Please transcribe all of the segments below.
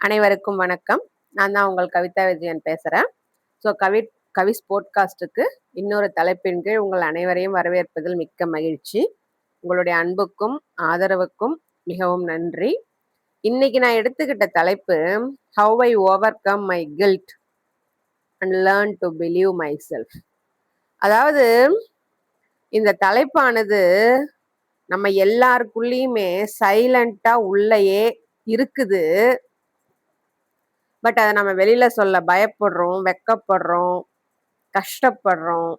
அனைவருக்கும் வணக்கம். நான் தான் உங்கள் கவிதா விஜயன் பேசுறேன். ஸோ கவிஸ் போட்காஸ்ட்டுக்கு இன்னொரு தலைப்பின் கீழ் உங்கள் அனைவரையும் வரவேற்பதில் மிக்க மகிழ்ச்சி. உங்களுடைய அன்புக்கும் ஆதரவுக்கும் மிகவும் நன்றி. இன்னைக்கு நான் எடுத்துக்கிட்ட தலைப்பு how I overcome my guilt and learn to believe myself. அதாவது இந்த தலைப்பானது நம்ம எல்லாருக்குள்ளேயுமே சைலண்டா உள்ளேயே இருக்குது. பட் அதை நம்ம வெளியில சொல்ல பயப்படுறோம், வெக்கப்படுறோம், கஷ்டப்படுறோம்.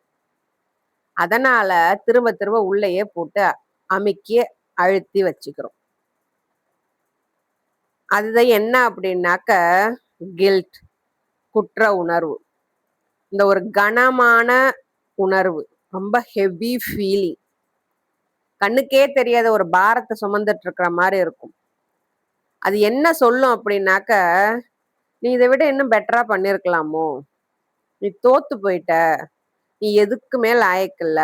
அதனால திரும்ப திரும்ப உள்ளேயே போட்டு அமுக்கி அழுத்தி வச்சுக்கிறோம். அதுதான் என்ன அப்படின்னாக்க கில்ட், குற்ற உணர்வு. இந்த ஒரு கனமான உணர்வு, ரொம்ப ஹெவி ஃபீலிங், கண்ணுக்கே தெரியாத ஒரு பாரத்தை சுமந்துட்டு இருக்கிற மாதிரி இருக்கும். அது என்ன சொல்லும் அப்படின்னாக்க, நீ இதை விட இன்னும் பெட்டரா பண்ணிருக்கலாமோ, நீ தோத்து போயிட்ட, நீ எதுக்குமே லாயக்கில்ல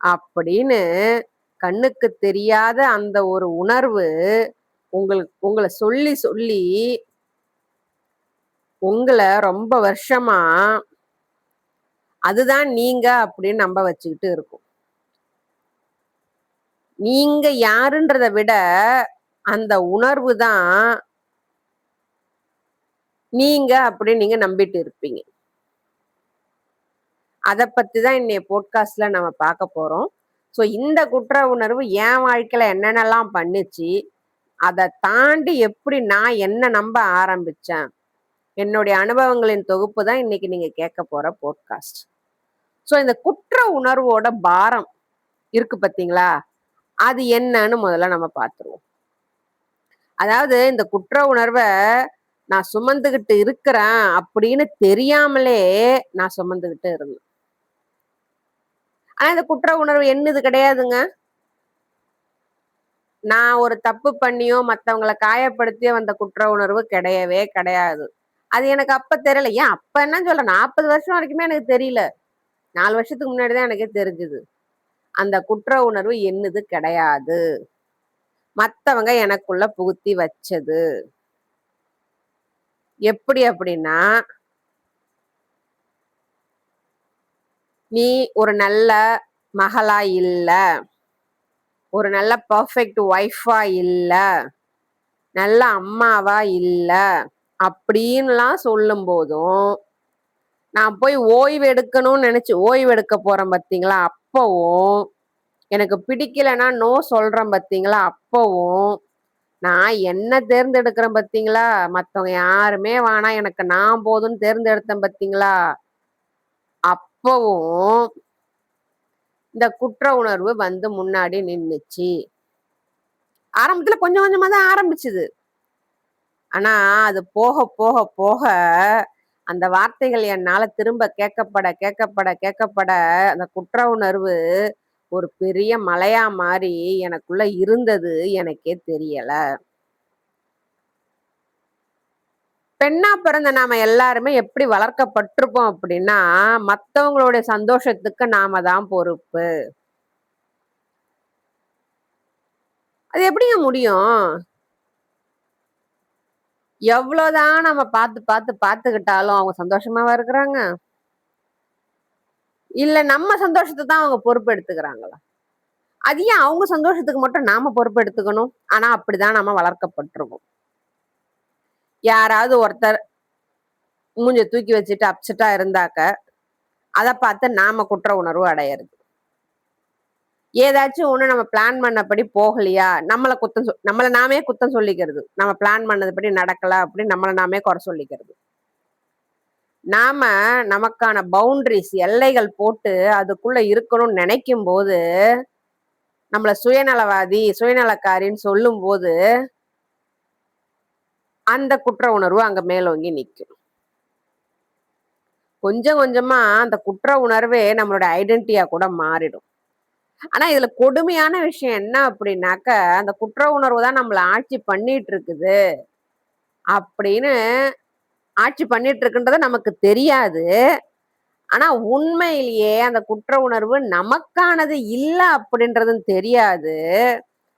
அப்படின்னு கண்ணுக்கு தெரியாத அந்த ஒரு உணர்வு உங்களை சொல்லி சொல்லி உங்களை ரொம்ப வருஷமா அதுதான் நீங்க அப்படின்னு நம்ப வச்சுக்கிட்டு இருக்கும். நீங்க யாருன்றதை விட அந்த உணர்வு தான் நீங்க அப்படின்னு நீங்க நம்பிட்டு இருப்பீங்க. அதை பத்தி தான் இன்னைய போட்காஸ்ட்ல நம்ம பார்க்க போறோம். ஸோ இந்த குற்ற உணர்வு என் வாழ்க்கையில என்னென்னலாம் பண்ணுச்சு, அதை தாண்டி எப்படி நான் என்ன நம்ப ஆரம்பிச்சேன், என்னுடைய அனுபவங்களின் தொகுப்பு தான் இன்னைக்கு நீங்க கேட்க போற போட்காஸ்ட். ஸோ இந்த குற்ற உணர்வோட பாரம் இருக்கு பார்த்தீங்களா, அது என்னன்னு முதல்ல நம்ம பார்த்துருவோம். அதாவது இந்த குற்ற உணர்வை நான் சுமந்துகிட்டு இருக்கிறேன் அப்படின்னு தெரியாமலே நான் சுமந்துகிட்டு இருந்தேன். ஆனா இந்த குற்ற உணர்வு என்னது கிடையாதுங்க. நான் ஒரு தப்பு பண்ணியோ மற்றவங்களை காயப்படுத்தியோ வந்த குற்ற உணர்வு கிடையவே கிடையாது. அது எனக்கு அப்ப தெரியல. ஏன் அப்ப என்ன சொல்ல, 40 வருஷம் வரைக்குமே எனக்கு தெரியல. 4 வருஷத்துக்கு முன்னாடிதான் எனக்கே தெரிஞ்சுது. அந்த குற்ற உணர்வு என்னது கிடையாது, மத்தவங்க எனக்குள்ள புகுத்தி வச்சது. எப்படி அப்படின்னா, நீ ஒரு நல்ல மகளா இல்ல, ஒரு நல்ல பர்ஃபெக்ட் ஒய்ஃபா இல்ல, நல்ல அம்மாவா இல்ல அப்படின்லாம் சொல்லும் போதும், நான் போய் ஓய்வு எடுக்கணும்னு நினைச்சு ஓய்வு எடுக்க போறேன் பார்த்தீங்களா, அப்பவும் எனக்கு பிடிக்கலன்னா நோ சொல்றேன் பார்த்தீங்களா, அப்பவும் நான் என்ன தேர்ந்தெடுக்கிறேன் பார்த்தீங்களா, மற்றவங்க யாருமே வேணாம் எனக்கு நான் போதும்னு தேர்ந்தெடுத்தேன் பார்த்தீங்களா, அப்பவும் இந்த குற்ற உணர்வு வந்து முன்னாடி நின்னுச்சு. ஆரம்பத்துல கொஞ்சம் கொஞ்சமா தான் ஆரம்பிச்சுது. ஆனா அது போக போக போக அந்த வார்த்தைகள் என்னால திரும்ப கேட்கப்பட அந்த குற்ற உணர்வு ஒரு பெரிய மலையா மாறி எனக்குள்ள இருந்தது எனக்கே தெரியல. பெண்ணா பிறந்த நாம எல்லாருமே எப்படி வளர்க்கப்பட்டிருப்போம் அப்படின்னா, மத்தவங்களுடைய சந்தோஷத்துக்கு நாம தான் பொறுப்பு. அது எப்படிங்க முடியும்? எவ்வளவுதான் நம்ம பார்த்துக்கிட்டாலும் அவங்க சந்தோஷமாவா இருக்கிறாங்க? இல்ல நம்ம சந்தோஷத்தை தான் அவங்க பொறுப்பு எடுத்துக்கிறாங்களா? அது ஏன் அவங்க சந்தோஷத்துக்கு மட்டும் நாம பொறுப்பு எடுத்துக்கணும்? ஆனா அப்படிதான் நம்ம வளர்க்கப்பட்டிருக்கோம். யாராவது ஒருத்தர் மூஞ்ச தூக்கி வச்சுட்டு அப்செட்டா இருந்தாக்க, அதை பார்த்து நாம குற்ற உணர்வு அடையிறது. ஏதாச்சும் ஒண்ணு நம்ம பிளான் பண்ணபடி போகலையா, நம்மள நாமே குத்தம் சொல்லிக்கிறது. நம்ம பிளான் பண்ணதுபடி நடக்கல அப்படின்னு நம்மள நாமே குறை சொல்லிக்கிறது. நாம நமக்கான பவுண்டரிஸ், எல்லைகள் போட்டு அதுக்குள்ள இருக்கணும்னு நினைக்கும் போது, நம்மள சுயநலவாதி, சுயநலக்காரின்னு சொல்லும் போது, அந்த குற்ற உணர்வு அங்க மேலோங்கி நிற்கும். கொஞ்சம் கொஞ்சமா அந்த குற்ற உணர்வே நம்மளோட ஐடென்டிட்டியா கூட மாறிடும். ஆனா இதுல கொடுமையான விஷயம் என்ன அப்படின்னாக்க, அந்த குற்ற உணர்வு தான் நம்மள ஆட்சி பண்ணிட்டு இருக்குது அப்படின்னு ஆட்சி பண்ணிட்டு இருக்குன்றத நமக்கு தெரியாது. ஆனா உண்மையிலேயே அந்த குற்ற உணர்வு நமக்கானது இல்ல அப்படின்றதும் தெரியாது.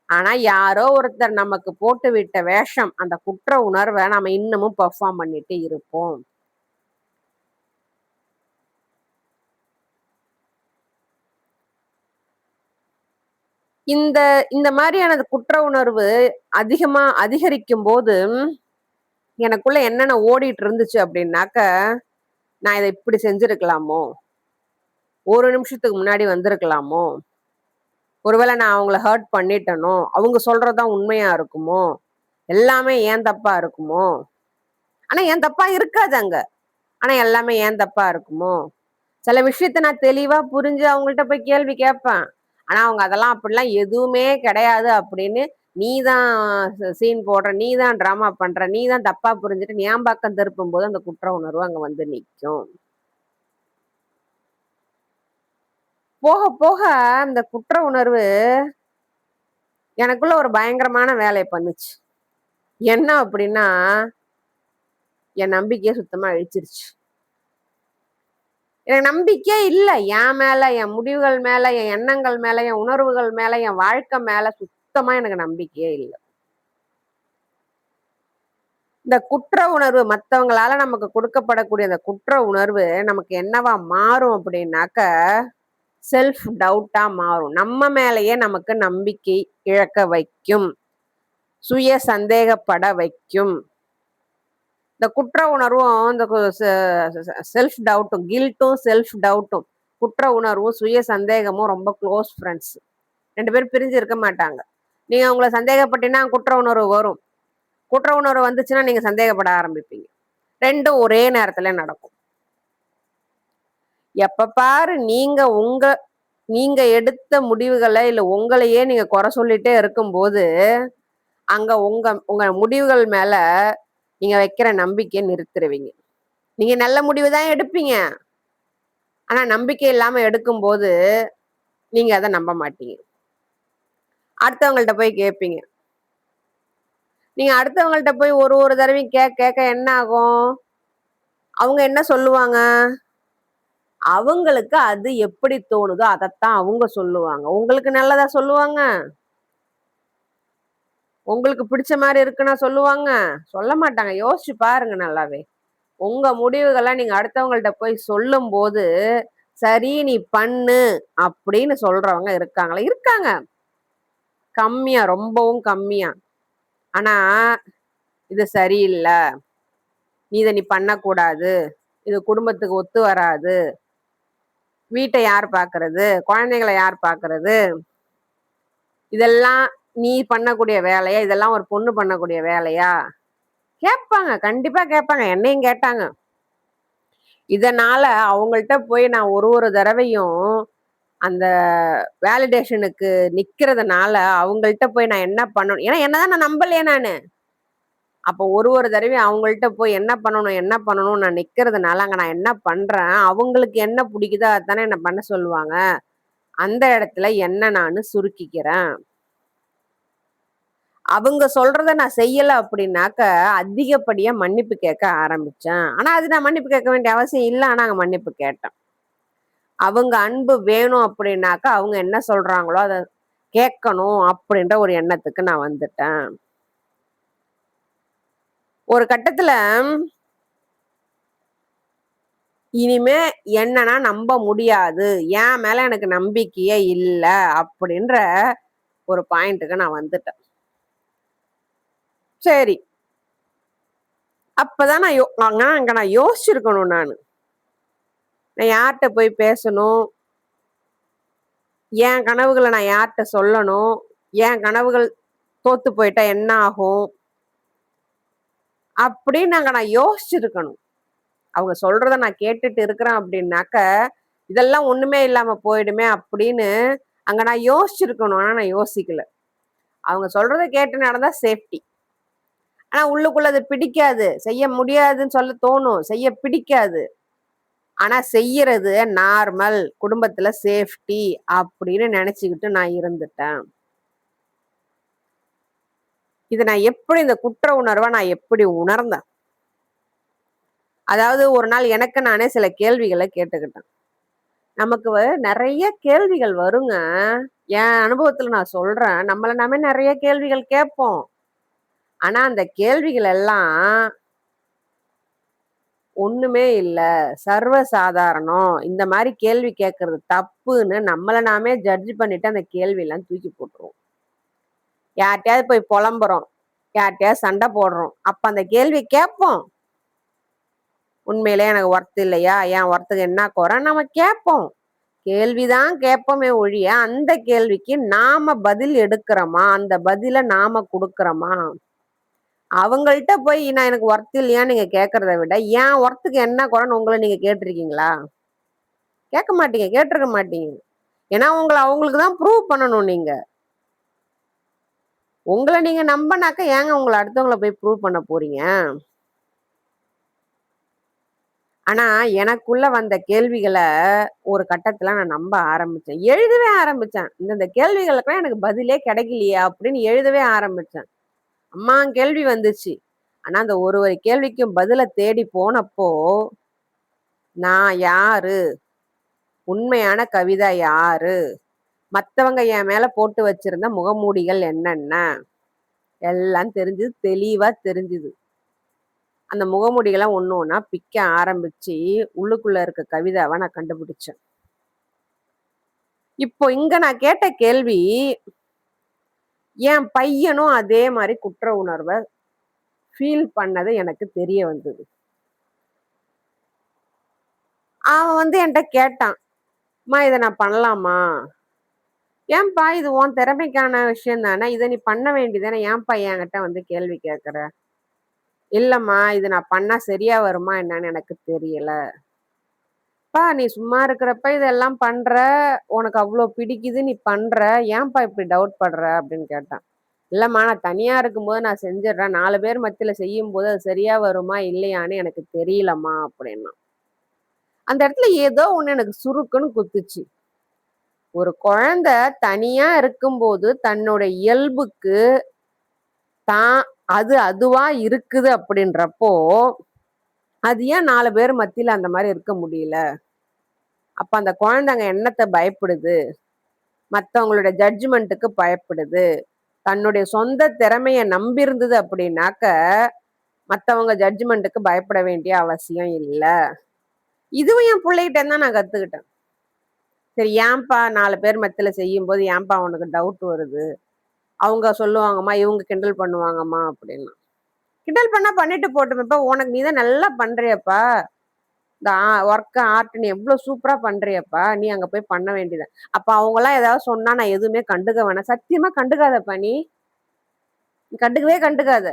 ஆனா யாரோ ஒருத்தர் நமக்கு போட்டு விட்ட வேஷம், அந்த குற்ற உணர்வை நம்ம இன்னமும் பெர்ஃபார்ம் பண்ணிட்டு இருப்போம். இந்த இந்த மாதிரியான குற்ற உணர்வு அதிகரிக்கும் போது எனக்குள்ள என்னென்ன ஓடிட்டு இருந்துச்சு அப்படின்னாக்க, நான் இதை இப்படி செஞ்சிருக்கலாமோ, ஒரு நிமிஷத்துக்கு முன்னாடி வந்திருக்கலாமோ, ஒருவேளை நான் அவங்கள ஹர்ட் பண்ணிட்டனோ, அவங்க சொல்றதுதான் உண்மையா இருக்குமோ, எல்லாமே ஏன் தப்பா இருக்குமோ, ஆனா என் தப்பா இருக்காது அங்க. ஆனா எல்லாமே ஏன் தப்பா இருக்குமோ, சில விஷயத்த நான் தெளிவா புரிஞ்சு அவங்கள்ட்ட போய் கேள்வி கேட்பேன். ஆனா அவங்க அதெல்லாம் அப்படிலாம் எதுவுமே கிடையாது அப்படின்னு, நீ தான் சீன் போடுற, நீ தான் டிராமா பண்ற, நீ தான் தப்பா புரிஞ்சுட்டு என் பக்கம் திருப்பும்போது அந்த குற்ற உணர்வு அங்க வந்து நிக்கும். போக போக அந்த குற்ற உணர்வு எனக்குள்ள ஒரு பயங்கரமான வேலைய பண்ணுச்சு. என்ன அப்படின்னா, என் நம்பிக்கைய சுத்தமா அழிச்சிருச்சு. எனக்கு நம்பிக்கையே இல்ல. என் மேல, என் முடிவுகள் மேல, என் எண்ணங்கள் மேல, என் உணர்வுகள் மேல, என் வாழ்க்கை மேல சுத்தமா எனக்கு நம்பிக்கையே இல்ல. இந்த குற்ற உணர்வு மத்தவங்களால நமக்கு கொடுக்கப்படக்கூடிய அந்த குற்ற உணர்வு நமக்கு என்னவா மாறும் அப்படின்னாக்க, செல்ஃப் டவுட்டா மாறும். நம்ம மேலேயே நமக்கு நம்பிக்கை இழக்க வைக்கும். சுய சந்தேகப்பட வைக்கும். இந்த குற்ற உணர்வும், இந்த செல்ஃப் டவுட்டும், கில்ட்டும், செல்ஃப் டவுட்டும், குற்ற உணர்வும், சுய சந்தேகமும் ரொம்ப க்ளோஸ் ஃப்ரெண்ட்ஸ். 2 பேரும் பிரிஞ்சு இருக்க மாட்டாங்க. நீங்க உங்கள சந்தேகப்பட்டீங்கன்னா, குற்ற உணர்வு வரும். குற்ற உணர்வு வந்துச்சுன்னா, நீங்க சந்தேகப்பட ஆரம்பிப்பீங்க. 2ம் ஒரே நேரத்துல நடக்கும். எப்ப பாரு நீங்க எடுத்த முடிவுகள, இல்ல உங்களையே நீங்க குறை சொல்லிட்டே இருக்கும்போது, அங்க உங்க உங்க முடிவுகள் மேல நீங்க வைக்கிற நம்பிக்கைய நிறுத்திருவீங்க. நீங்க நல்ல முடிவு தான் எடுப்பீங்க. ஆனா நம்பிக்கை இல்லாம எடுக்கும்போது, நீங்க அத நம்ப மாட்டீங்க. அடுத்தவங்கள்ட்ட போய் கேட்பீங்க. நீங்க அடுத்தவங்கள்ட்ட போய் ஒரு ஒரு தடவையும் கேட்க என்ன ஆகும்? அவங்க என்ன சொல்லுவாங்க? அவங்களுக்கு அது எப்படி தோணுதோ அதத்தான் அவங்க சொல்லுவாங்க. உங்களுக்கு நல்லதா சொல்லுவாங்க? உங்களுக்கு பிடிச்ச மாரி இருக்குன்னா சொல்லுவாங்க? சொல்ல மாட்டாங்க. யோசிச்சு பாருங்க நல்லாவே. உங்க முடிவுகள நீங்க அடுத்தவங்கள்ட்ட போய் சொல்லும்போது, "சரி நீ பண்ணு" அப்படின்னு சொல்றவங்க இருக்காங்களா? இருக்காங்க. கம்மியா, ரொம்பவும் கம்மியா. ஆனா, "இது சரியில்ல. நீ பண்ணக்கூடாது. இது குடும்பத்துக்கு ஒத்து வராது. வீட்ட யார் பார்க்கறது? குழந்தைங்கள யார் பார்க்கறது? இதெல்லாம் நீ பண்ணக்கூடிய வேலையா? இதெல்லாம் ஒரு பொண்ணு பண்ணக்கூடிய வேலையா?" கேட்பாங்க. கண்டிப்பா கேட்பாங்க. என்னையும் கேட்டாங்க. இதனால அவங்கள்ட்ட போய் நான் ஒரு ஒரு தடவையும் அந்த வேலிடேஷனுக்கு நிக்கிறதுனால, அவங்கள்ட்ட போய் நான் என்ன பண்ணணும்? ஏன்னா என்னதான் நான் நம்பலையே நானு. அப்போ ஒரு ஒரு தடவையும் அவங்கள்ட்ட போய் என்ன பண்ணணும், என்ன பண்ணணும்னு நான் நிக்கிறதுனால, அங்க நான் என்ன பண்றேன், அவங்களுக்கு என்ன புடிக்குதோ அதானே என்ன பண்ண சொல்லுவாங்க. அந்த இடத்துல என்ன நானு சுருக்கிக்கிறேன். அவங்க சொல்றத நான் செய்யல அப்படின்னாக்க, அதிகப்படியா மன்னிப்பு கேட்க ஆரம்பிச்சேன். ஆனா, அது நான் மன்னிப்பு கேட்க வேண்டிய அவசியம் இல்ல. ஆனா, அங்க மன்னிப்பு கேட்டேன். அவங்க அன்பு வேணும் அப்படின்னாக்க, அவங்க என்ன சொல்றாங்களோ, அத கேட்கணும் அப்படின்ற ஒரு எண்ணத்துக்கு நான் வந்துட்டேன். ஒரு கட்டத்துல இனிமே என்ன நான் நம்ப முடியாது. என் மேல எனக்கு நம்பிக்கையே இல்ல அப்படின்ற ஒரு பாயிண்ட்டுக்கு நான் வந்துட்டேன். சரி. அப்பதான் அங்க நான் யோசிச்சிருக்கணும் நானு. நான் யார்ட்ட போய் பேசணும்? என் கனவுகள நான் யார்ட்ட சொல்லணும்? என் கனவுகள் தோத்து போயிட்டா என்ன ஆகும்? அப்படின்னு அங்க நான் யோசிச்சிருக்கணும். அவங்க சொல்றத நான் கேட்டுட்டு இருக்கிறேன் அப்படின்னாக்க, இதெல்லாம் ஒண்ணுமே இல்லாம போயிடுமே அப்படின்னு அங்க நான் யோசிச்சிருக்கணும். ஆனா நான் யோசிக்கல. அவங்க சொல்றத கேட்டு நடந்தா சேஃப்டி. ஆனா உள்ளுக்குள்ள அது பிடிக்காது. செய்ய முடியாதுன்னு சொல்ல தோணும். செய்ய பிடிக்காது. ஆனா செய்யறது நார்மல். குடும்பத்துல சேஃப்டி அப்படின்னு நெனச்சுக்கிட்டு நான் இருந்துட்டேன். இத நான் எப்படி இந்த குற்ற உணர்வ நான் எப்படி உணர்ந்தேன்? அதாவது ஒரு நாள் எனக்கு நானே சில கேள்விகள கேட்டுக்கிட்டேன். நமக்கு நெறைய கேள்விகள் வருங்க. என் அனுபவத்துல நான் சொல்றேன். நம்மள நாமே நெறைய கேள்விகள் கேட்போம். ஆனா, அந்த கேள்விகள் எல்லாம் ஒண்ணுமே இல்ல. சர்வ சாதாரணம். இந்த மாரி கேள்வி கேட்கறது தப்புன்னு நம்மள நாமே ஜட்ஜ் பண்ணிட்டு அந்த கேள்வியெல்லாம் தூக்கி போட்டுருவோம். யார்ட்டயாவது போய் பொலம்புறோம். யார்ட்டயாவது சண்டை போடுறோம். அப்ப அந்த கேள்வி கேட்போம். உண்மையிலேயே எனக்கு ஒர்த் இல்லையா? என் ஒர்த்துக்கு என்ன கொறைன்னு நம்ம கேட்போம். கேள்விதான் கேட்போமே ஒழிய, அந்த கேள்விக்கு நாம பதில் எடுக்கிறோமா? அந்த பதில நாம குடுக்குறோமா? அவங்கள்ட்ட போய் நான் எனக்கு ஒர்த் இல்லையான்னு நீங்க கேட்கிறத விட, என் ஒர்த்துக்கு என்ன கொறைன்னு உங்கள நீங்க கேட்டுருக்கீங்களா? கேட்க மாட்டீங்க. கேட்டுருக்க மாட்டீங்க. ஏன்னா, உங்கள அவங்களுக்கு தான் ப்ரூவ் பண்ணணும் நீங்க. உங்கள நீங்க நம்பனாக்க ஏங்க உங்கள அடுத்தவங்கள போய் ப்ரூவ் பண்ண போறீங்க? ஆனா, எனக்குள்ள வந்த கேள்விகள ஒரு கட்டத்துல நான் நம்ப ஆரம்பிச்சேன். எழுதவே ஆரம்பிச்சேன். இந்தந்த கேள்விகளுக்கெல்லாம் எனக்கு பதிலே கிடைக்கலையே! அப்படின்னு எழுதவே ஆரம்பிச்சேன். கேள்வி வந்துச்சு. ஆனா, அந்த ஒரு ஒரு கேள்விக்கும் பதில தேடி போனப்போ, நான் யாரு? உண்மையான கவிதை யாரு? மத்தவங்க என் மேல போட்டு வச்சிருந்த முகமூடிகள் என்னென்ன? எல்லாம் தெரிஞ்சுது. தெளிவா தெரிஞ்சுது. அந்த முகமூடிகள ஒண்ணு ஒண்ணா பிக்க ஆரம்பிச்சு, உள்ளுக்குள்ள இருக்க கவிதாவ நான் கண்டுபிடிச்சேன். இப்போ இங்க நான் கேட்ட கேள்வி, என் பையனும் அதே மாரி குற்ற உணர்வ ஃபீல் பண்ணது எனக்கு தெரிய வந்தது. அவன் என்ட்ட கேட்டான். "அம்மா இத நான் பண்ணலாமா?" "ஏன்பா இது உன் திறமைக்கான விஷயம் தானே. இத நீ பண்ண வேண்டியதானே. ஏன்பா என்கிட்ட கேள்வி கேட்கிற?" "இல்லம்மா இது நான் பண்ணா சரியா வருமா என்னன்னு எனக்கு தெரியல." "அப்பா நீ சும்மா இருக்கிறப்ப இதெல்லாம் பண்ற, உனக்கு அவ்ளோ பிடிக்குது நீ பண்ற. ஏன்பா இப்படி டவுட் படுற?" அப்படின்னு கேட்டான். "இல்லம்மா நான் தனியா இருக்கும்போது நான் செஞ்சுடுறேன். 4 பேர் மத்தியில செய்யும்போது அது சரியா வருமா இல்லையான்னு எனக்கு தெரியலம்மா" அப்படின்னான். அந்த இடத்துல ஏதோ ஒண்ணு எனக்கு சுருக்குன்னு குத்துச்சு. ஒரு குழந்தை தனியா இருக்கும்போது தன்னோட இயல்புக்கு தான் அதுவா இருக்குது அப்படின்றப்போ, அது ஏன் 4 பேர் மத்தியில அந்த மாரி இருக்க முடியல? அப்ப அந்த குழந்தை அங்க என்னத்த பயப்படுது? மத்தவங்களோட ஜட்ஜ்மென்ட்டுக்கு பயப்படுது. தன்னுடைய சொந்த திறமைய நம்பியிருந்தது அப்படின்னாக்க, மத்தவங்க ஜட்ஜ்மென்ட்டுக்கு பயப்பட வேண்டிய அவசியம் இல்ல. இதுவும் என் புள்ளைகிட்ட இருந்து தான் நான் கத்துக்கிட்டேன். சரி ஏன்பா 4 பேர் மத்தியில செய்யும்போது ஏன்பா உனக்கு டவுட் வருது? அவங்க சொல்லுவாங்கம்மா, இவங்க கிண்டல் பண்ணுவாங்கம்மா அப்படின்னா. கிண்டல் பண்ணா பண்ணிட்டு போட்டுமேப்பா. உனக்கு நீ தான் நல்லா பண்றியேப்பா. இந்த ஒர்க் ஆர்ட் நீ எவ்ளோ சூப்பரா பண்றியேப்பா. நீ அங்க போய் பண்ண வேண்டியது. அப்ப அவங்கலாம் ஏதாவது சொன்னா நான் எதுவுமே கண்டுக்க வேணாம். சத்தியமா கண்டுக்காதப்பா நீ. நீ கண்டுக்கவே கண்டுக்காத.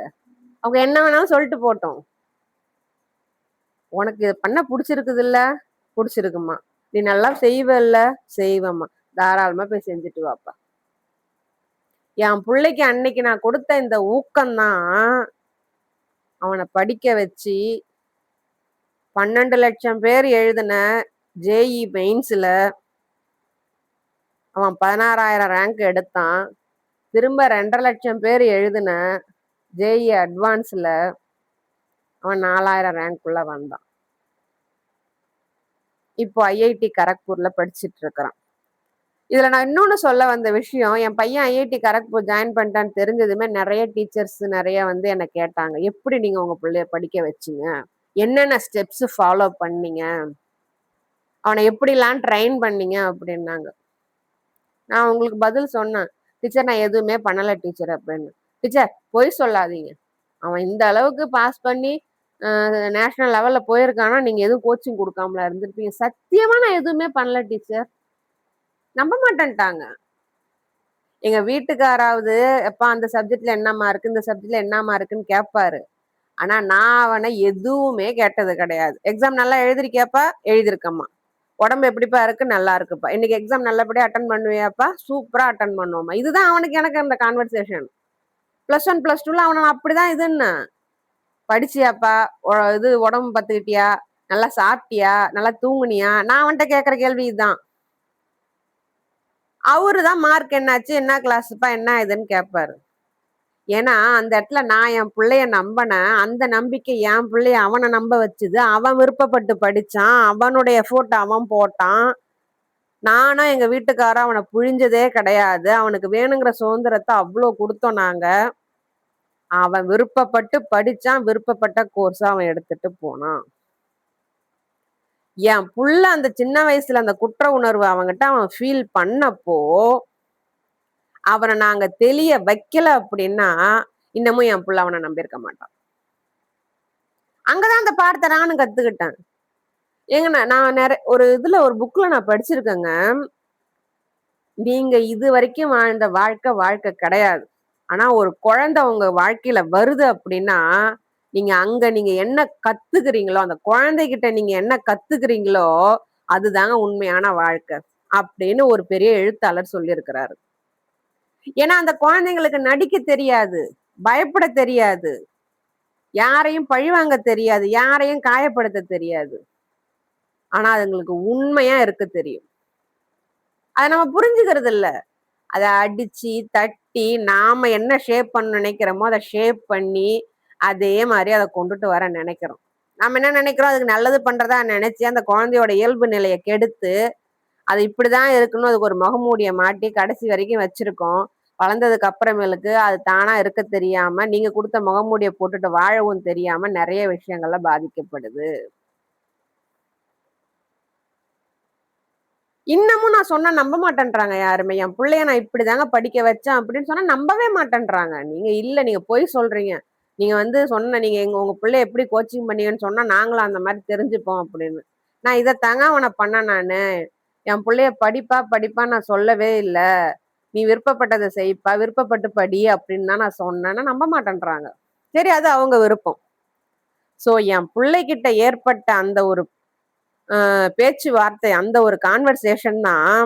அவங்க என்ன வேணாலும் சொல்லிட்டு போட்டும். உனக்கு இத பண்ண புடிச்சிருக்குதுல்ல? புடிச்சிருக்கும்மா. நீ நல்லா செய்வல்ல? செய்வேம்மா. தாராளமா போய் செஞ்சுட்டு வாப்பா. என் புள்ளைக்கு அன்னைக்கு நான் கொடுத்த இந்த ஊக்கம் தான், அவன படிக்க வச்சு 12,00,000 பேர் எழுதின ஜேஇ மெயின்ஸ்ல அவன் 16,000 ரேங்க் எடுத்தான். திரும்ப 2,50,000 பேர் எழுதின ஜேஇ அட்வான்ஸ்ல அவன் 4,000 ரேங்க்குள்ள வந்தான். இப்போ ஐஐடி கரக்பூர்ல படிச்சுட்டு இருக்கிறான். இதுல நான் இன்னொன்னு சொல்ல வந்த விஷயம், என் பையன் ஐஐடி கரக்பூர் ஜாயின் பண்ணிட்டான்னு தெரிஞ்சதுமே நெறைய டீச்சர்ஸ் நெறைய என்ன கேட்டாங்க. "எப்படி நீங்க உங்க புள்ளைய படிக்க வச்சீங்க? என்னென்ன ஸ்டெப்ஸ் ஃபாலோ பண்ணீங்க? அவன எப்படிலாம் ட்ரெயின் பண்ணீங்க?" அப்படின்னாங்க. நான் உங்களுக்கு பதில் சொன்னேன். "டீச்சர் நான் எதுவுமே பண்ணல டீச்சர்" அப்படின்னு. "டீச்சர் பொய் சொல்லாதீங்க. அவன் இந்த அளவுக்கு பாஸ் பண்ணி நேஷனல் லெவல்ல போயிருக்கான்னா, நீங்க எதுவும் கோச்சிங் குடுக்காமலா இருந்திருப்பீங்க?" "சத்தியமா நான் எதுவுமே பண்ணல டீச்சர்." நம்ப மாட்டேன்ட்டாங்க. எங்க வீட்டுக்காராவது, "எப்பா அந்த சப்ஜெக்ட்ல என்ன மார்க்கு? இந்த சப்ஜெக்ட்ல என்ன மார்க்குன்னு?" கேட்பாரு. ஆனா நான் அவன எதுவுமே கேட்டது கிடையாது. "எக்ஸாம் நல்லா எழுதிருக்கியாப்பா?" "எழுதியிருக்கேம்மா." "உடம்பு எப்படிப்பா இருக்கு?" "நல்லா இருக்குப்பா." "இன்னைக்கு எக்ஸாம் நல்லபடியா அட்டெண்ட் பண்ணுவியாப்பா?" "சூப்பரா அட்டெண்ட் பண்ணுவேம்மா." இதுதான் அவனுக்கு எனக்கு அந்த கான்வர்சேஷன். +1, +2ல அவன நான் அப்படிதான் இதுன்னேன். "படிச்சியாப்பா? இது உடம்பு பாத்துக்கிட்டியா? நல்லா சாப்பிட்டியா? நல்லா தூங்குனியா?" நான் அவன்ட்ட கேட்கிற கேள்வி இதுதான். அவரு தான் மார்க் என்னாச்சு? என்ன கிளாஸ்ப்பா? என்ன இதுன்னு கேட்பாரு. ஏன்னா, அந்த இடத்துல நான் என் புள்ளைய நம்பனேன். அந்த நம்பிக்கை என் புள்ளைய அவன நம்ப வச்சுது. அவன் விருப்பப்பட்டு படிச்சான். அவனுடைய எஃபோர்ட் அவன் போட்டான். நானா எங்க வீட்டுக்காரரும் அவனை புழிஞ்சதே கிடையாது. அவனுக்கு வேணுங்கிற சுதந்திரத்தை அவ்வளோ கொடுத்தோம் நாங்க. அவன் விருப்பப்பட்டு படிச்சான். விருப்பப்பட்ட கோர்ஸ அவன் எடுத்துட்டு போனான். என் புள்ள அந்த சின்ன வயசுல அந்த குற்ற உணர்வு அவன்கிட்ட அவன் ஃபீல் பண்ணப்போ, அவனை நாங்க தெளிய வைக்கல அப்படின்னா, இன்னமும் என் புள்ள அவனை நம்பியிருக்க மாட்டான். அங்கதான் அந்த பாடத்தை நானும் கத்துக்கிட்டேன். ஏங்க நான் ஒரு இதுல ஒரு புக்ல நான் படிச்சிருக்கேங்க. நீங்க இது வரைக்கும் வாழ்ந்த வாழ்க்கை கிடையாது. ஆனா ஒரு குழந்தை உங்க வாழ்க்கையில வருது அப்படின்னா, நீங்க என்ன கத்துக்கிறீங்களோ, அந்த குழந்தைகிட்ட நீங்க என்ன கத்துக்கிறீங்களோ, அதுதாங்க உண்மையான வாழ்க்கை. அப்படின்னு ஒரு பெரிய எழுத்தாளர் சொல்லியிருக்கிறாரு. ஏன்னா அந்த குழந்தைங்களுக்கு நடிக்க தெரியாது, பயப்பட தெரியாது, யாரையும் பழிவாங்க தெரியாது, யாரையும் காயப்படுத்த தெரியாது. ஆனா அதுங்களுக்கு உண்மையா இருக்க தெரியும். அத நம்ம புரிஞ்சுக்கிறது இல்ல. அத அடிச்சு, தட்டி, நாம என்ன ஷேப் பண்ண நினைக்கிறோமோ, அத ஷேப் பண்ணி, அதே மாரி அத கொண்டுட்டு வர நினைக்கிறோம். நம்ம என்ன நினைக்கிறோம், அதுக்கு நல்லது பண்றதா நினைச்சு, அந்த குழந்தையோட இயல்பு நிலைய கெடுத்து, அது இப்படிதான் இருக்கணும், அதுக்கு ஒரு முகமூடிய மாட்டி கடைசி வரைக்கும் வச்சிருக்கோம். வளர்ந்ததுக்கு அப்புறமேலுக்கு அது தானா இருக்க தெரியாம, நீங்க குடுத்த முகமூடிய போட்டுட்டு வாழவும் தெரியாம நெறைய விஷயங்கள்ல பாதிக்கப்படுது. இன்னமும் நான் சொன்னா நம்ப மாட்டேன்றாங்க யாருமே. என் புள்ளைய நான் இப்படிதாங்க படிக்க வச்சேன் அப்படின்னு சொன்னா நம்பவே மாட்டேன்றாங்க. நீங்க பொய் சொல்றீங்க. நீங்க வந்து நீங்க உங்க புள்ளைய எப்படி கோச்சிங் பண்ணீங்கன்னு சொன்னா நாங்களும் அந்த மாரி தெரிஞ்சுப்போம் அப்படின்னு. நான் இதத்தாங்க அவன பண்ணேன் நானு. என் புள்ளைய படிப்பான்னு நான் சொல்லவே இல்ல. நீ விருப்பப்பட்டத செய்ப்பா, விருப்பப்பட்டு படி அப்படின்னு தான் நான் சொன்னேன்னா நம்ப மாட்டேன்றாங்க. சரி அது அவங்க விருப்பம். சோ என் புள்ளைகிட்ட ஏற்பட்ட அந்த ஒரு பேச்சுவார்த்தை, அந்த ஒரு கான்வர்சேஷன் தான்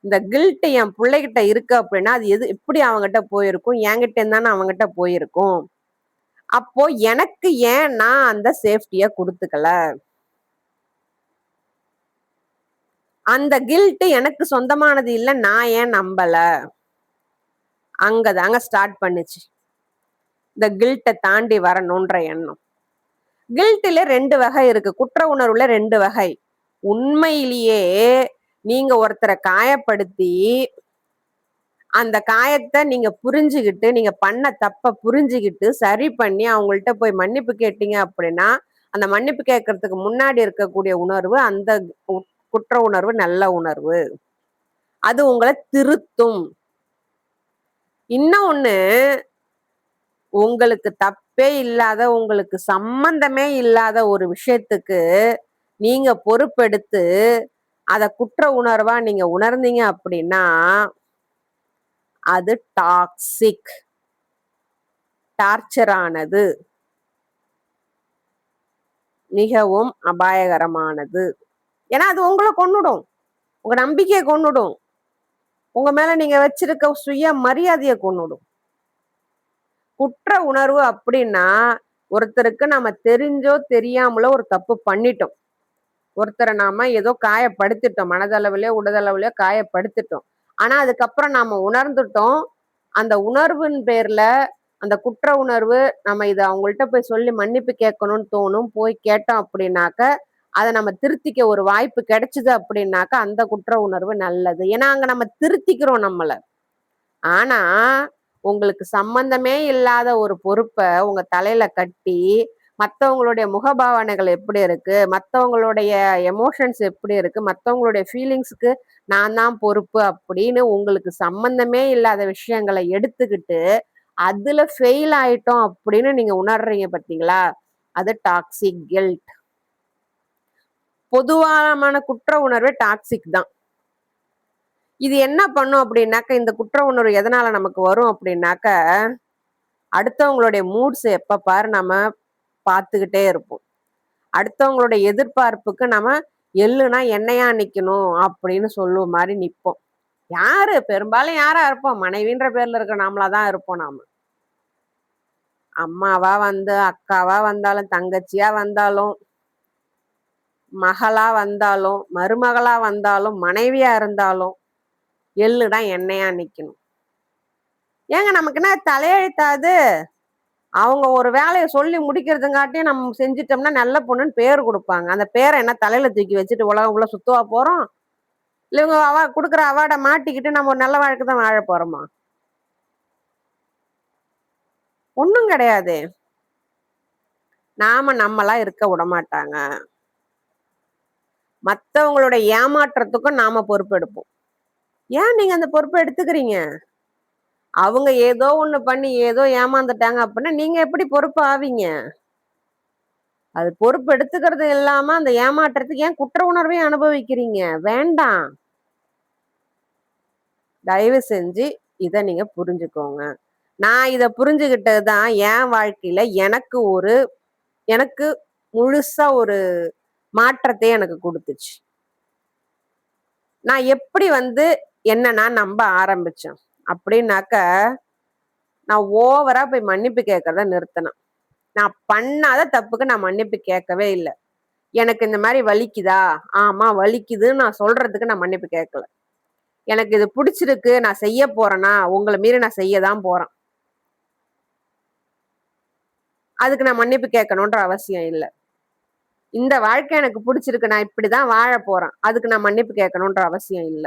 இந்த கில்ட் என் பிள்ளைகிட்ட இருக்கு அப்படின்னா, அது எப்படி அவன்கிட்ட போயிருக்கும்? என்கிட்ட இருந்து தானே அவன்கிட்ட போயிருக்கும். அப்போ எனக்கு ஏன் நான் அந்த சேஃப்டிய குடுத்துக்கல? அந்த கில்ட் எனக்கு சொந்தமானது இல்ல. நான் ஏன் நம்பல? அங்கதாங்க ஸ்டார்ட் பண்ணுச்சு. இந்த கில்ட்ட தாண்டி வரணுன்ற எண்ணம். கில்ட்ல 2 வகை இருக்கு. குற்ற உணர்வுல 2 வகை. உண்மையிலேயே நீங்க ஒருத்தர காயப்படுத்தி, அந்த காயத்த நீங்க புரிஞ்சுகிட்டு, நீங்க பண்ண தப்ப புரிஞ்சுகிட்டு, சரி பண்ணி அவங்கள்ட்ட போய் மன்னிப்பு கேட்டீங்க அப்படின்னா, அந்த மன்னிப்பு கேட்கறதுக்கு முன்னாடி இருக்கக்கூடிய உணர்வு, அந்த குற்ற உணர்வு நல்ல உணர்வு. அது உங்கள திருத்தும். இன்னொன்னு, உங்களுக்கு தப்பே இல்லாத, உங்களுக்கு சம்பந்தமே இல்லாத ஒரு விஷயத்துக்கு, நீங்க பொறுப்பெடுத்து, அத குற்ற உணர்வா நீங்க உணர்ந்தீங்க அப்படின்னா, அது டாக்ஸிக். டார்ச்சரானது. மிகவும் அபாயகரமானது. ஏன்னா அது உங்கள கொன்னுடும். உங்க நம்பிக்கைய கொன்னுடும். உங்க மேல நீங்க வச்சிருக்க சுய மரியாதைய கொன்னுடும். குற்ற உணர்வு அப்படின்னா, ஒருத்தருக்கு நாம தெரிஞ்சோ, தெரியாமலோ ஒரு தப்பு பண்ணிட்டோம். ஒருத்தர நாம ஏதோ காயப்படுத்திட்டோம். மனதளவிலயோ, உடலளவிலயோ காயப்படுத்திட்டோம். ஆனா அதுக்கப்புறம் நாம உணர்ந்துட்டோம். அந்த உணர்வின் பேர்ல அந்த குற்ற உணர்வு நம்ம இத அவங்கள்ட்ட போய் சொல்லி மன்னிப்பு கேட்கணும்னு தோணும். போய் கேட்டோம் அப்படின்னாக்க, அத நம்ம திருத்திக்க ஒரு வாய்ப்பு கிடைச்சது அப்படின்னாக்க, அந்த குற்ற உணர்வு நல்லது. ஏன்னா, அங்க நம்ம திருத்திக்கிறோம் நம்மள. ஆனா, உங்களுக்கு சம்பந்தமே இல்லாத ஒரு பொறுப்ப உங்க தலையில கட்டி, மத்தவங்களுடைய முகபாவனைகள் எப்படி இருக்கு? மத்தவங்களுடைய எமோஷன்ஸ் எப்படி இருக்கு? மத்தவங்களுடைய ஃபீலிங்ஸ்க்கு நான் தான் பொறுப்பு அப்படின்னு உங்களுக்கு சம்பந்தமே இல்லாத விஷயங்கள எடுத்துக்கிட்டு, அதுல ஃபெயில் ஆயிட்டோம் அப்படின்னு நீங்க உணர்றீங்க பார்த்தீங்களா? அது டாக்ஸிக் கில்ட். பொதுவான குற்ற உணர்வே டாக்ஸிக் தான். இது என்ன பண்ணும் அப்படின்னாக்க, இந்த குற்ற உணர்வு எதனால நமக்கு வரும் அப்படின்னாக்க, அடுத்தவங்களுடைய மூட்ஸ் எப்ப பாரு நம்ம பார்த்துக்கிட்டே இருப்போம். அடுத்தவங்களுடைய எதிர்பார்ப்புக்கு நம்ம எள்ளுனா எண்ணெயா நிக்கணும் அப்படின்னு சொல்லும் மாரி நிப்போம். பெரும்பாலும் யாரா இருப்போம்? மனைவின்ற பேர்ல இருக்க நாமளா தான் இருப்போம் நாம. அம்மாவா வந்து, அக்காவா வந்தாலும், தங்கச்சியா வந்தாலும், மகளா வந்தாலும், மருமகளா வந்தாலும், மனைவியா இருந்தாலும், எள்ளுனா எண்ணெயா நிக்கணும். ஏங்க நமக்கு என்ன தலையெழுத்தா அது? அவங்க ஒரு வேலைய சொல்லி முடிக்கிறதுங்காட்டியும் நம்ம செஞ்சுட்டோம்னா நல்ல பொண்ணுன்னு பேர் குடுப்பாங்க. அந்த பேர என்ன தலையில தூக்கி வச்சுட்டு உலகம் ஃபுல்லா சுத்தவா போறோம்? இல்ல இவங்க குடுக்குற அவார்ட மாட்டிக்கிட்டு நம்ம ஒரு நல்ல வாழ்க்கை தான் வாழ போறோமா? ஒண்ணும் கிடையாதே. நம்மளா இருக்க விடமாட்டாங்க. மத்தவங்களோட ஏமாற்றத்துக்கும் நாம பொறுப்பெடுப்போம். ஏன் நீங்க அந்த பொறுப்ப எடுத்துக்கிறீங்க? அவங்க ஏதோ ஒண்ணு பண்ணி ஏதோ ஏமாந்துட்டாங்க அப்படின்னா, நீங்க எப்படி பொறுப்பு ஆவீங்க? அது பொறுப்பு எடுத்துக்கிறது இல்லாம அந்த ஏமாற்றத்துக்கு ஏன் குற்ற உணர்வையும் அனுபவிக்கிறீங்க? வேண்டாம். தயவு செஞ்சு இத நீங்க புரிஞ்சுக்கோங்க. நான் இத புரிஞ்சுகிட்டது தான் என் வாழ்க்கையில எனக்கு முழுசா ஒரு மாற்றத்தை எனக்கு குடுத்துச்சு. நான் எப்படி என்ன நான் நம்ப ஆரம்பிச்சேன் அப்படின்னாக்க, நான் ஓவரா போய் மன்னிப்பு கேட்கிறத நிறுத்துனேன். நான் பண்ணாத தப்புக்கு நான் மன்னிப்பு கேட்கவே இல்ல. எனக்கு இந்த மாரி வலிக்குதா? ஆமா வலிக்குதுன்னு நான் சொல்றதுக்கு நான் மன்னிப்பு கேட்கல. எனக்கு இது புடிச்சிருக்கு, நான் செய்ய போறேனா, உங்கள மீறி நான் செய்ய தான் போறேன். அதுக்கு நான் மன்னிப்பு கேட்கணுன்ற அவசியம் இல்ல. இந்த வாழ்க்கை எனக்கு புடிச்சிருக்கு, நான் இப்படிதான் வாழப் போறேன். அதுக்கு நான் மன்னிப்பு கேட்கணுன்ற அவசியம் இல்ல.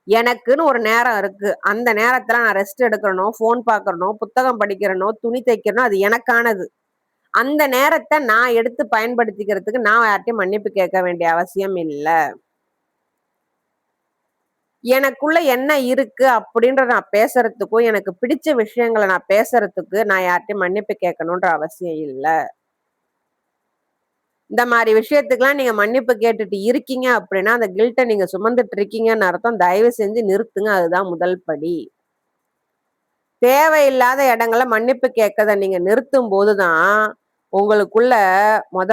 எனக்குன்னு ஒரு நேரம் இருக்கு. அந்த நேரத்துல நான் ரெஸ்ட் எடுக்கறனோ, ஃபோன் பார்க்கறனோ, புத்தகம் படிக்கிறனோ, துணி தைக்கிறனோ அது எனக்கானது. அந்த நேரத்த நான் எடுத்து பயன்படுத்திக்கிறதுக்கு நான் யார்ட்டயும் மன்னிப்பு கேட்க வேண்டிய அவசியம் இல்ல. எனக்குள்ள என்ன இருக்கு அப்படின்றத நான் பேசுறதுக்கும், எனக்கு பிடிச்ச விஷயங்கள நான் பேசுறதுக்கு நான் யார்ட்டயும் மன்னிப்பு கேட்கணுன்ற அவசியம் இல்ல. இந்த மாரி விஷயத்துக்குலாம் நீங்க மன்னிப்பு கேட்டுட்டு இருக்கீங்க அப்படின்னா, அந்த கில்ட்ட நீங்க சுமந்துட்டு இருக்கீங்கன்னு அர்த்தம். தயவு செஞ்சு நிறுத்துங்க. அதுதான் முதல் படி. தேவையில்லாத இடங்கள்ல மன்னிப்பு கேட்கறத நீங்க நிறுத்தும்போது தான், உங்களுக்குள்ள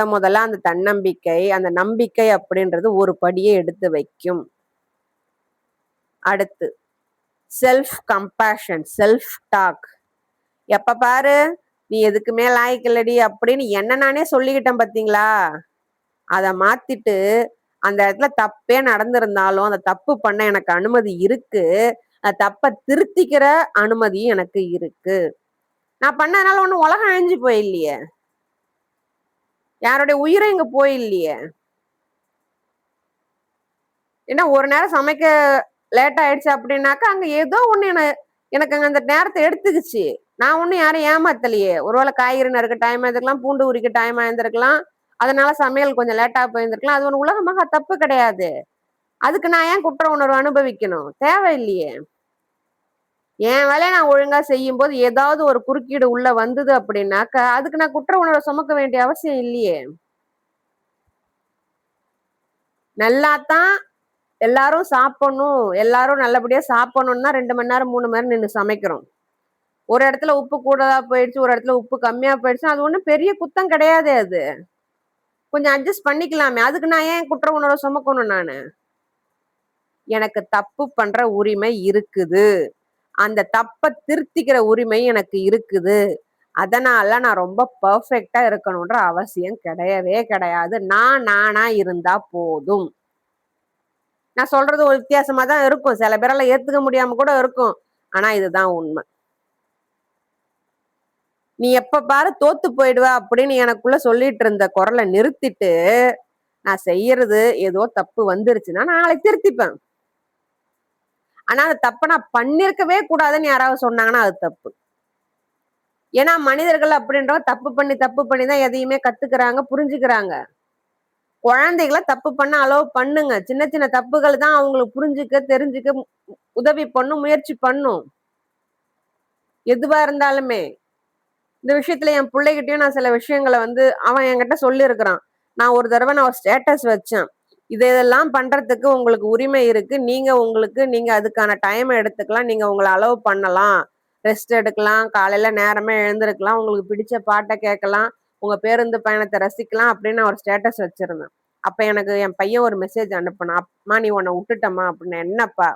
முதல்ல அந்த தன்னம்பிக்கை, அந்த நம்பிக்கை அப்படின்றது ஒரு படியே எடுத்து வைக்கும். அடுத்து செல்ஃப் கம்பேஷன், செல்ஃப் டாக். எப்ப பாரு, "நீ எதுக்குமே லாயக்கு இல்லடி" அப்படின்னு என்ன நானே சொல்லிக்கிட்டேன் பாத்தீங்களா? அத மாத்திட்டு, அந்த இடத்துல தப்பே நடந்திருந்தாலும், அந்த தப்பு பண்ண எனக்கு அனுமதி இருக்கு. தப்ப திருத்திக்கிற அனுமதியும் எனக்கு இருக்கு. நான் பண்ணதுனால ஒண்ணும் உலகம் அழிஞ்சு போயில்லையே! யாருடைய உயிரும் இங்க போயில்லையே! ஏன்னா ஒரு நேரம் சமைக்க லேட் ஆயிடுச்சு அப்படின்னாக்கா, அங்க ஏதோ ஒண்ணு எனக்கு அங்க அந்த நேரத்த எடுத்துக்கிச்சு. நான் ஒண்ணும் யாரையும் ஏமாத்தலையே! ஒருவேள காய்கறி நறுக்க டைம் ஆயிருந்திருக்கலாம், பூண்டு உரிக்க டைம் ஆயிருந்திருக்கலாம். அதனால சமையல் கொஞ்சம் லேட்டா போயிருந்திருக்கலாம். அது ஒரு உலகமாக தப்பு கிடையாது. அதுக்கு நான் ஏன் குற்ற உணர்வு அனுபவிக்கணும்? தேவையில்லையே! என் வேலைய நான் ஒழுங்கா செய்யும்போது, ஏதாவது ஒரு குறுக்கீடு உள்ள வந்தது அப்படின்னாக்கா, அதுக்கு நான் குற்ற உணர்வ சுமக்க வேண்டிய அவசியம் இல்லையே! நல்லாத்தான் எல்லாரும் சாப்பிடணும், எல்லாரும் நல்லபடியா சாப்பிடணும்னு தான் 2 மணி நேரம், 3 மணி நேரம் நின்னு சமைக்கிறோம். ஒரு இடத்துல உப்பு கூடுதலா போயிடுச்சு, ஒரு இடத்துல உப்பு கம்மியா போயிடுச்சுன்னா, அது ஒண்ணும் பெரிய குத்தம் கிடையாதே அது. கொஞ்சம் அட்ஜஸ்ட் பண்ணிக்கலாமே! அதுக்கு நான் ஏன் குற்ற உணர்வ சுமக்கணும் நானு? எனக்கு தப்பு பண்ற உரிமை இருக்குது. அந்த தப்ப திருத்திக்கிற உரிமை எனக்கு இருக்குது. அதனால நான் ரொம்ப பெர்ஃபெக்ட்டா இருக்கணுன்ற அவசியம் கிடையவே கிடையாது. நான் நானா இருந்தா போதும். நான் சொல்றது ஒரு வித்தியாசமா தான் இருக்கும். சில பேரால ஏத்துக்க முடியாம கூட இருக்கும். ஆனா இதுதான் உண்ம. "நீ எப்ப பாரு தோத்து போயிடுவ" அப்படின்னு எனக்குள்ள சொல்லிட்டு இருந்த குரல நிறுத்திட்டு, நான் செய்யறது ஏதோ தப்பு வந்துருச்சுன்னா, நான் நாளைக்கு திருத்திப்பேன். ஆனா அந்த தப்ப நான் பண்ணியிருக்கவே கூடாதுன்னு யாராவது சொன்னாங்கன்னா, அது தப்பு. ஏன்னா மனிதர்கள் அப்படின்றவங்க தப்பு பண்ணி தான் எதையுமே கத்துக்கிறாங்க, புரிஞ்சுக்கிறாங்க. குழந்தைகள தப்பு பண்ண அலோவ் பண்ணுங்க. சின்ன சின்ன தப்புகள் தான் அவங்களுக்கு புரிஞ்சுக்க, தெரிஞ்சுக்க உதவி பண்ணும், முயற்சி பண்ணும். எதுவா இருந்தாலுமே. இந்த விஷயத்துல என் புள்ளைகிட்டயும் நான் சில விஷயங்கள அவன் என்கிட்ட சொல்லியிருக்கிறான். நான் ஒரு ஸ்டேட்டஸ் வச்சேன். இதெல்லாம் பண்றதுக்கு உங்களுக்கு உரிமை இருக்கு. நீங்க அதுக்கான டைம் எடுத்துக்கலாம். நீங்க உங்கள அலோவ் பண்ணலாம். ரெஸ்ட் எடுக்கலாம். காலையில நேரமே எழுந்திருக்கலாம். உங்களுக்கு பிடிச்ச பாட்ட கேட்கலாம். உங்க பேருந்து பயணத்த ரசிக்கலாம் அப்படின்னு நான் ஒரு ஸ்டேட்டஸ் வச்சிருந்தேன். அப்ப எனக்கு என் பையன் ஒரு மெசேஜ் அனுப்புனான். "அம்மா நீ உன்ன உட்டுட்டம்மா" அப்படின்னு. "என்னப்பா?"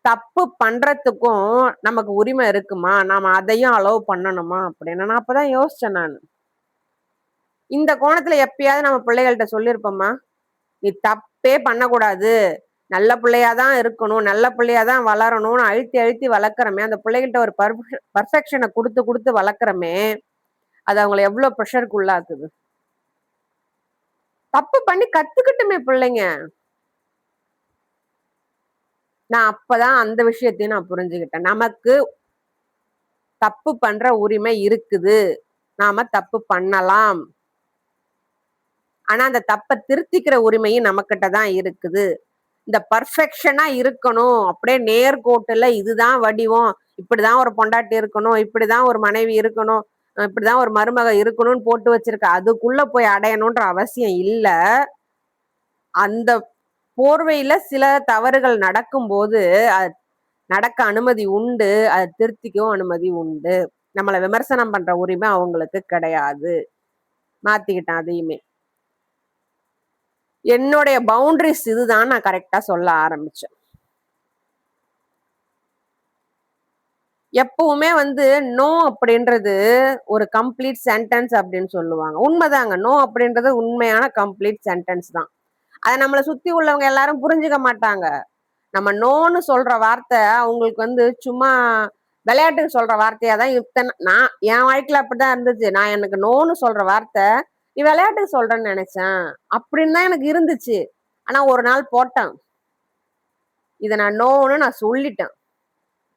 தப்பு பண்றதுக்கும் நமக்கு உரிமை இருக்குமா? நாம அதையும் அலோவ் பண்ணணுமா? அப்படின்னு. நான் அப்பதான் யோசிச்சேன் நானு. இந்த கோணத்துல எப்பயாவது நம்ம பிள்ளைகள்ட்ட சொல்லியிருப்போமா? நீ தப்பே பண்ணக்கூடாது. நல்ல பிள்ளையா தான் இருக்கணும். நல்ல பிள்ளையா தான் வளரணும்னு அழுத்தி அழுத்தி வளர்க்கிறோமே, அந்த பிள்ளைகள்ட்ட ஒரு பெர்ஃபெக்ஷன குடுத்து குடுத்து வளர்க்கிறோமே, அது அவங்கள எவ்ளோ பிரஷருக்கு உள்ளாக்குது. தப்பு பண்ணி கத்துக்கட்டுமே பிள்ளைங்க. நான் அப்பதான் அந்த விஷயத்தையும் நான் புரிஞ்சுக்கிட்டேன். நமக்கு தப்பு பண்ற உரிமை இருக்குது. நாம தப்பு பண்ணலாம். ஆனா அந்த தப்ப திருத்திக்கிற உரிமையும் நமக்கிட்ட தான் இருக்குது. இந்த பர்ஃபெக்ஷனா இருக்கணும். அப்படியே நேர்கோட்டுல இதுதான் வடிவம். இப்படிதான் ஒரு பொண்டாட்டி இருக்கணும். இப்படிதான் ஒரு மனைவி இருக்கணும். இப்படிதான் ஒரு மருமக இருக்கணும்னு போட்டு வச்சிருக்க. அதுக்குள்ள போய் அடையணுன்ற அவசியம் இல்ல. அந்த போர்வையில சில தவறுகள் நடக்கும்போது, நடக்க அனுமதி உண்டு. அத திருத்திக்கவும் அனுமதி உண்டு. நம்மள விமர்சனம் பண்ற உரிமை அவங்களுக்கு கிடையாது. மாத்திக்கிட்டேன் அதையுமே. என்னுடைய பவுண்டரிஸ் இதுதான் நான் கரெக்ட்டா சொல்ல ஆரம்பிச்சேன். எப்பவுமே நோ அப்படின்றது ஒரு கம்ப்ளீட் சென்டென்ஸ் அப்படின்னு சொல்லுவாங்க. உண்மைதாங்க. நோ அப்படின்றது உண்மையான கம்ப்ளீட் சென்டென்ஸ் தான். அத நம்மள சுத்தி உள்ளவங்க எல்லாரும் புரிஞ்சுக்க மாட்டாங்க. நம்ம நோன்னு சொல்ற வார்த்தை அவங்களுக்கு சும்மா விளையாட்டுக்கு சொல்ற வார்த்தையா தான் நான் என் வாழ்க்கையில அப்படிதான் இருந்துச்சு. நான் எனக்கு நோன்னு சொல்ற வார்த்தை, நீ விளையாட்டுக்கு சொல்றேன்னு நினைச்சேன். அப்படின்னு தான் எனக்கு இருந்துச்சு. ஆனா ஒரு நாள் போட்டேன். இத நான் நோன்னு நான் சொல்லிட்டேன்.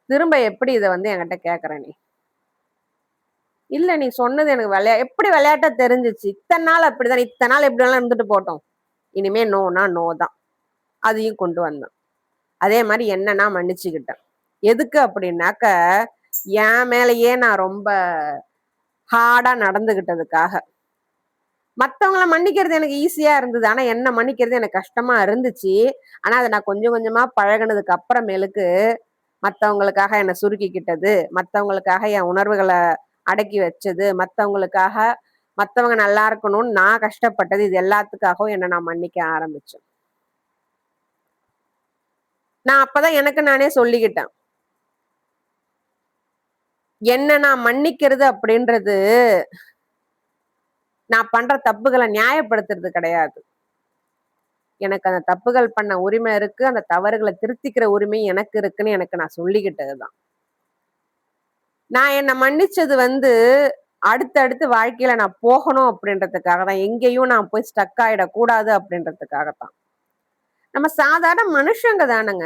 திரும்ப எப்படி இத என்கிட்ட கேட்கற நீ? இல்ல நீ சொன்னது எனக்கு எப்படி விளையாட்டா தெரிஞ்சுச்சு? இத்தன நாள் அப்படிதான். இத்தன நாள் எப்படி வேணாலும் இருந்துட்டு போட்டும். இனிமே நோனா நோ தான். அதையும் கொண்டு வந்தேன். அதே மாரி என்ன நான் மன்னிச்சுக்கிட்டேன். எதுக்கு அப்படின்னாக்க, என் மேலயே நான் ரொம்ப ஹார்டா நடந்துகிட்டதுக்காக. மத்தவங்கள மன்னிக்கிறது எனக்கு ஈஸியா இருந்தது. ஆனா என்ன மன்னிக்கிறது எனக்கு கஷ்டமா இருந்துச்சு. ஆனா அத நான் கொஞ்சம் கொஞ்சமா பழகுனதுக்கு அப்புறமேலுக்கு, மத்தவங்களுக்காக என்ன சுருக்கிக்கிட்டது, மத்தவங்களுக்காக என் உணர்வுகள அடக்கி வச்சது, மத்தவங்க நல்லா இருக்கணும்னு நான் கஷ்டப்பட்டது, இது எல்லாத்துக்காகவும் என்ன நான் மன்னிக்க ஆரம்பிச்சேன். நான் அப்பதான் எனக்கு நானே சொல்லிக்கிட்டேன். என்ன நான் மன்னிக்கிறது அப்படின்றது, நான் பண்ற தப்புகள நியாயப்படுத்துறது கிடையாது. எனக்கு அந்த தப்புகள் பண்ண உரிமை இருக்கு. அந்த தவறுகள திருத்திக்கிற உரிமை எனக்கு இருக்குன்னு எனக்கு நான் சொல்லிக்கிட்டது தான். நான் என்ன மன்னிச்சது அடுத்து வாழ்க்கையில நான் போகணும் அப்படின்றதுக்காக தான். எங்கேயும் நான் போய் ஸ்டக் ஆயிடக்கூடாது அப்படின்றதுக்காக தான். நம்ம சாதாரண மனுஷங்க தானங்க.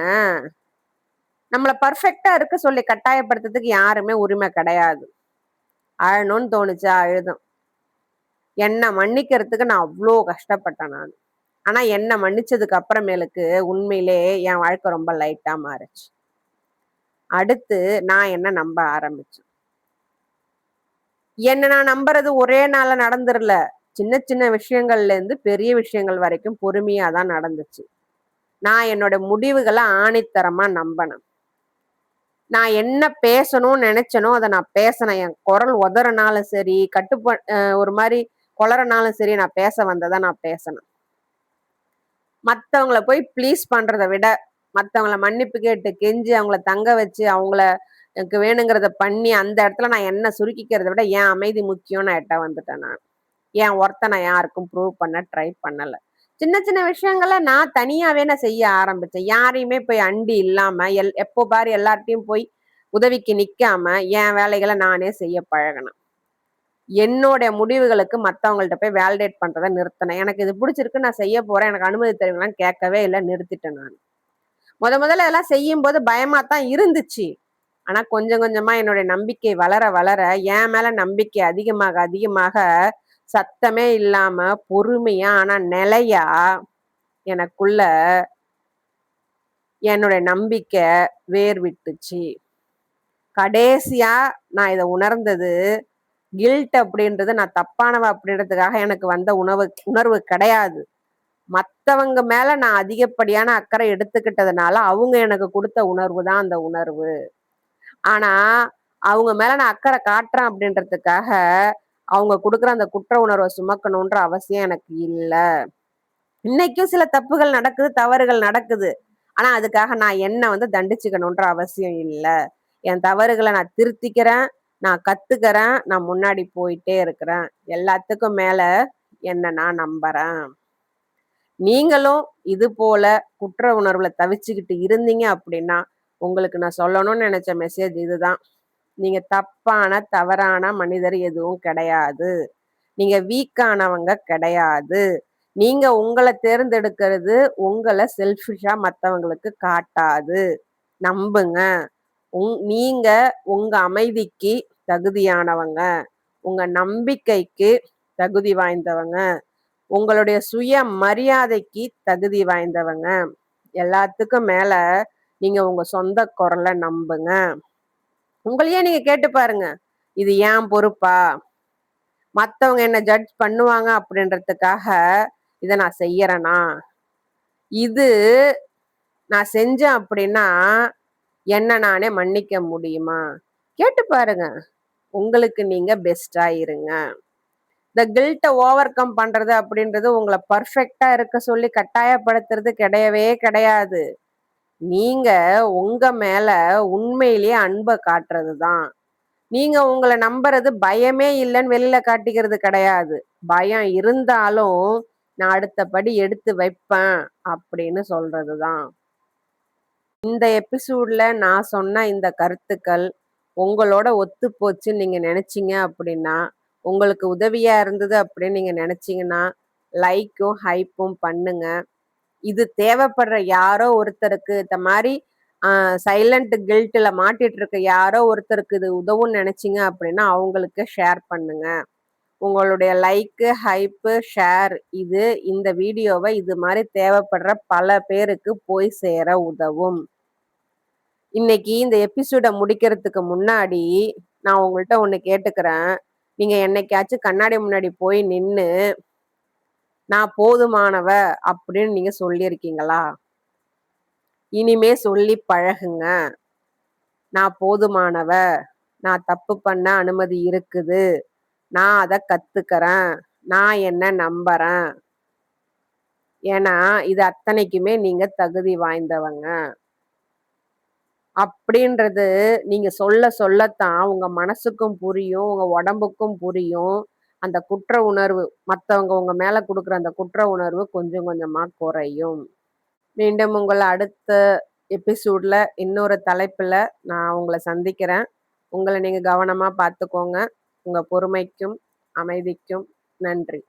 நம்மள பெர்ஃபெக்ட்டா இருக்க சொல்லி கட்டாயப்படுத்துறதுக்கு யாருமே உரிமை கிடையாது. அழணும்னு தோணுச்சா அழுதேன். என்ன மன்னிக்கிறதுக்கு நான் அவ்ளோ கஷ்டப்பட்டேன் நானு. ஆனா என்ன மன்னிச்சதுக்கு அப்புறமேலுக்கு உண்மையிலே என் வாழ்க்கை ரொம்ப லைட்டா மாறுச்சு. அடுத்து நான் என்ன நம்ப ஆரம்பிச்சேன். என்ன நான் நம்புறது ஒரே நாள்ல நடந்துரல. சின்ன சின்ன விஷயங்கள்ல இருந்து பெரிய விஷயங்கள் வரைக்கும் பொறுமையா தான் நடந்துச்சு. நான் என்னோட முடிவுகள ஆணித்தரமா நம்பனேன். நான் என்ன பேசணும்னு நெனைச்சேனோ, அத நான் பேசினேன். என் குரல் உதறனாலும் சரி, ஒரு மாரி கொளறனாலும் சரி, நான் பேச வந்தத நான் பேசினேன். மத்தவங்கள போய் ப்ளீஸ் பண்றத விட, மத்தவங்கள மன்னிப்பு கேட்டு கெஞ்சி, அவங்கள தங்க வச்சு, எனக்கு வேணுங்கிறத பண்ணி, அந்த இடத்துல நான் என்ன சுருக்கிக்கிறத விட, என் அமைதி முக்கியம்னு நான் எட்ட வந்துட்டேன் நான். என் ஒர்த்த நான் யாருக்கும் ப்ரூவ் பண்ண ட்ரை பண்ணல. சின்ன சின்ன விஷயங்கள நான் தனியாவே நான் செய்ய ஆரம்பிச்சேன். யாரையுமே போய் அண்டி இல்லாம, எப்போ பாரு எல்லார்ட்டயும் போய் உதவிக்கு நிக்காம, என் வேலைகள நானே செய்ய பழகுனேன். என்னோட முடிவுகளுக்கு மத்தவங்கள்ட்ட போய் வேலிடேட் பண்றத நிறுத்தினேன். எனக்கு இது பிடிச்சிருக்கு, நான் செய்ய போறேன். எனக்கு அனுமதி தருவீங்களான்னு கேட்கவே இல்ல. நிறுத்திட்டேன் நானு. முதல்ல இதெல்லாம் செய்யும்போது பயமா தான் இருந்துச்சு. ஆனா கொஞ்சம் கொஞ்சமா என்னுடைய நம்பிக்கை வளர வளர, என் மேல நம்பிக்கை அதிகமாக சத்தமே இல்லாம பொறுமையா, ஆனா நிலையா எனக்குள்ள என்னுடைய நம்பிக்கை வேர் விட்டுச்சு. கடைசியா நான் இத உணர்ந்தது, கில்ட் அப்படின்றது நான் தப்பானவ அப்படின்றதுக்காக எனக்கு வந்த உணர்வு கிடையாது. மத்தவங்க மேல நான் அதிகப்படியான அக்கறை எடுத்துக்கிட்டதுனால, அவங்க எனக்கு குடுத்த உணர்வு தான் அந்த உணர்வு. ஆனா, அவங்க மேல நான் அக்கறை காட்டுறேன் அப்படின்றதுக்காக, அவங்க குடுக்குற அந்த குற்ற உணர்வ சுமக்கணுன்ற அவசியம் எனக்கு இல்ல. இன்னைக்கும் சில தப்புகள் நடக்குது, தவறுகள் நடக்குது. ஆனா, அதுக்காக நான் என்ன தண்டிச்சுக்கணுன்ற அவசியம் இல்ல. என் தவறுகள நான் திருத்திக்கிறேன், நான் கத்துக்கிறேன், நான் முன்னாடி போயிட்டே இருக்கிறேன். எல்லாத்துக்கும் மேல என்ன நான் நம்புறேன். நீங்களும் இது போல குற்ற உணர்வுல தவிச்சுக்கிட்டு இருந்தீங்க அப்படின்னா, உங்களுக்கு நான் சொல்லணும்னு நெனைச்ச மெசேஜ் இதுதான். நீங்க தவறான மனிதர் எதுவும் கிடையாது. நீங்க வீக்கானவங்க கிடையாது. நீங்க உங்கள தேர்ந்தெடுக்கிறது உங்கள செல்ஃபிஷா மத்தவங்களுக்கு காட்டாது. நம்புங்க. நீங்க உங்க அமைதிக்கு தகுதியானவங்க. உங்க நம்பிக்கைக்கு தகுதி வாய்ந்தவங்க. உங்களுடைய சுய மரியாதைக்கு தகுதி வாய்ந்தவங்க. எல்லாத்துக்கும் மேல நீங்க உங்க சொந்த குரல நம்புங்க. உங்களையே நீங்க கேட்டு பாருங்க. இது என் பொறுப்பா? மத்தவங்க என்ன ஜட்ஜ் பண்ணுவாங்க அப்படின்றதுக்காக இத நான் செய்யறேனா? இது நான் செஞ்சேன் அப்படின்னா, என்ன நானே மன்னிக்க முடியுமா? கேட்டு பாருங்க. உங்களுக்கு நீங்க பெஸ்ட்டா இருங்க. இந்த கில்ட்ட ஓவர் கம் பண்றது அப்படின்றது உங்கள பெர்ஃபெக்ட்டா இருக்க சொல்லி கட்டாயப்படுத்துறது கிடையவே கிடையாது. நீங்க உங்க மேல உண்மையிலேயே அன்ப காட்டுறது தான். நீங்க உங்கள நம்புறது பயமே இல்லன்னு வெளில காட்டிக்கிறது கிடையாது. பயம் இருந்தாலும், நான் அடுத்த படி எடுத்து வைப்பேன் அப்படின்னு சொல்றது தான். இந்த எபிசோட்ல நான் சொன்ன இந்த கருத்துக்கள் உங்களோட ஒத்துப்போச்சுன்னு நீங்க நினைச்சீங்க அப்படின்னா, உங்களுக்கு உதவியா இருந்தது அப்படின்னு நீங்க நினைச்சீங்கன்னா, லைக்கும், ஹைப்பும் பண்ணுங்க. இது தேவைப்படுற யாரோ ஒருத்தருக்கு இந்த மாரி சைலண்ட் கில்ட்ல மாட்டிட்டு இருக்க யாரோ ஒருத்தருக்கு இது உதவும்னு நினைச்சீங்க அப்படின்னா, அவங்களுக்கு ஷேர் பண்ணுங்க. உங்களுடைய லைக்கு, ஹைப்பு, ஷேர் இது இந்த வீடியோவ இது மாரி தேவைப்படுற பல பேருக்கு போய் சேர உதவும். இன்னைக்கு இந்த எபிசோட முடிக்கிறதுக்கு முன்னாடி, நான் உங்கள்ட்ட ஒண்ணு கேட்டுக்கிறேன். நீங்க என்னைக்காச்சும் கண்ணாடி முன்னாடி போய் நின்னு, "நான் போதுமானவ" அப்படின்னு நீங்க சொல்லியிருக்கீங்களா? இனிமே சொல்லி பழகுங்க. "நான் போதுமானவ. நான் தப்பு பண்ண அனுமதி இருக்குது. நான் அத கத்துக்கிறேன். நான் என்ன நம்புறேன். ஏன்னா, இது அத்தனைக்குமே நீங்க தகுதி வாய்ந்தவங்க." அப்படின்றது நீங்க சொல்ல சொல்லத்தான் உங்க மனசுக்கும் புரியும், உங்க உடம்புக்கும் புரியும். அந்த குற்ற உணர்வு மத்தவங்க உங்க மேல குடுக்குற அந்த குற்ற உணர்வு கொஞ்சம் கொஞ்சமா குறையும். மீண்டும் உங்கள அடுத்த எபிசோட்ல இன்னொரு தலைப்புல நான் உங்கள சந்திக்கிறேன். உங்கள நீங்க கவனமா பார்த்துக்கோங்க. உங்க பொறுமைக்கும், அமைதிக்கும் நன்றி.